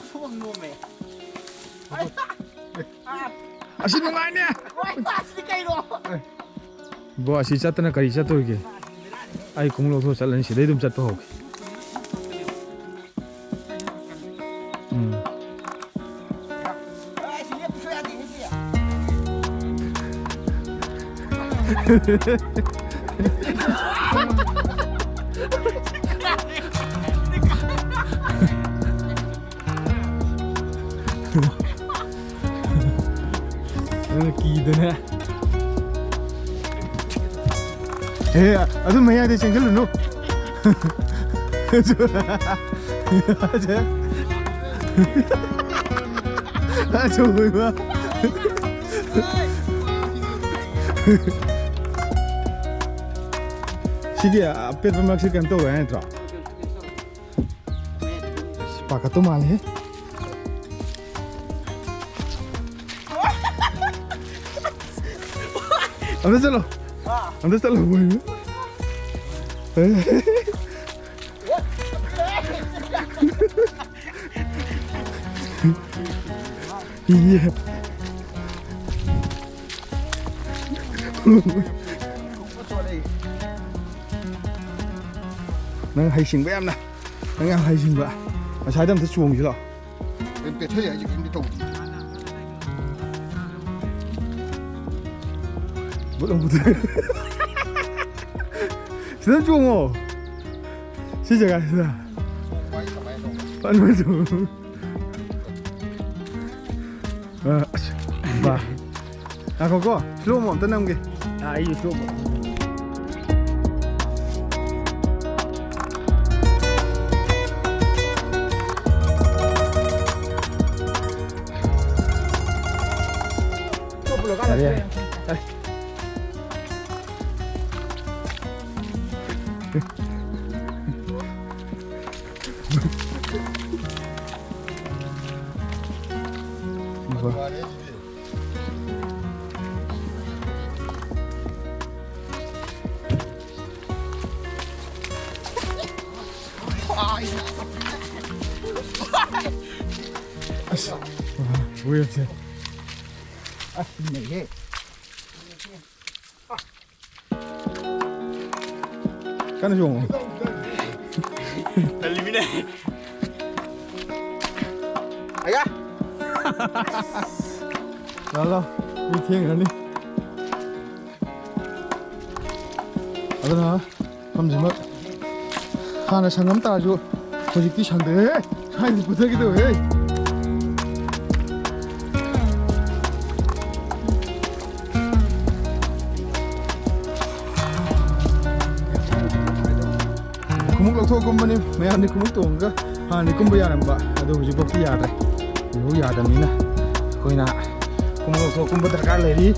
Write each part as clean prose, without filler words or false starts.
소금 놈에. Asin mo nga niya! Why not? Sige kayo. Bo, asi chat na kari chat hoge. Ay kung lo tho chalan si dai dum chat pa hoge. Ay, sige po siya din siya. Kidana. Eh, adu maya de chengal no. Aja. Aja hoiba. Sige, apet pemaksud kan to ya, tra. Pakai tu mal he. अंदर चलो बोल ये nang hay sinh với em nè, nang em hay sinh vậy, mà sai đâm thấy chuồng gì đó, em biết thế gì cũng đi trồng. 못해. 진짜 좋어. 진짜 가시다. 빨리 좀. 봐. 아 그거 슬로우 못 떠나는 게. 아 이거 슬로우. 자리야. 뭐야 쟤? 아, 이게 까는 종. 달리미네. 아야. 날라 미팅 아니. 아더나 함지마 하나 상감 따줘. 호직기 상대. 하이 부탁이도 해. kumuk lok thok kumba ni mayam ni kumuk tong ga ha ni kumba yaram ba ado huji bok ya da yo ya da mina koina kumuk lok thok kumba darkar le ri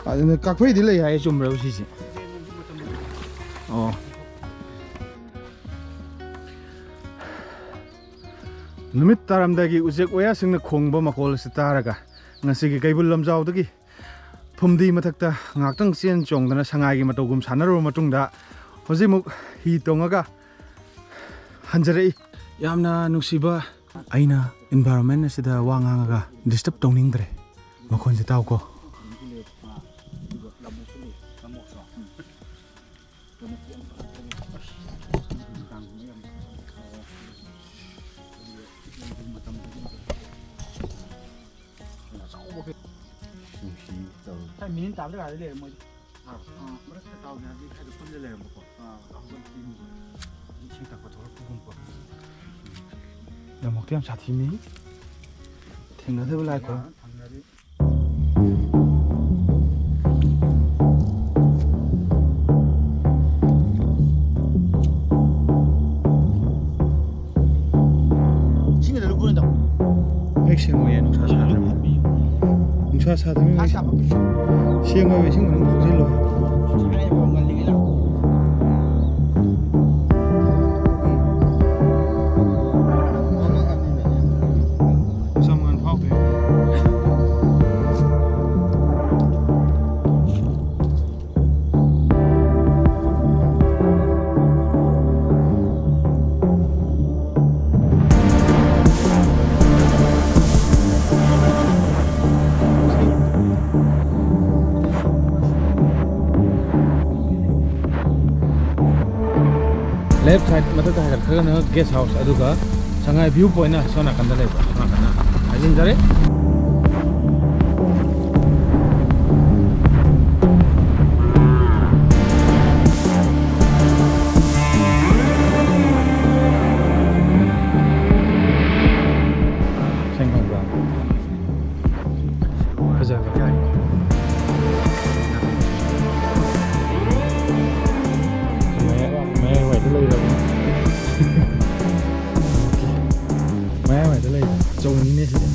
adne kak phei di le ya chum ro si si oh numit taram da gi ujek oya sing na khongba makol se taraga ngasi gi kaibul lamjaw da gi phumdi mathakta ngaktang chen chong dana sangai gi matogum sanaro matungda hojimuk hi tongaga hanjare yamna nusiba aina environment asida wangangaga disturb tongning dre makhon se taw ko minin tab da le mo 나 먹대 참 자티미 탱나 돼 볼라 거 친구들 부른다. 핵심 뭐야 농사 사람 농사 사람이 다시 한번. 시행과 외식은 공질로 주변에 뭔가 리기라. 무sam한 파괴 left side matata harkhagana guest house aduga sangai view point na sona kanda leba sona kana ajin jare Mẹ mày tới đây trông như thế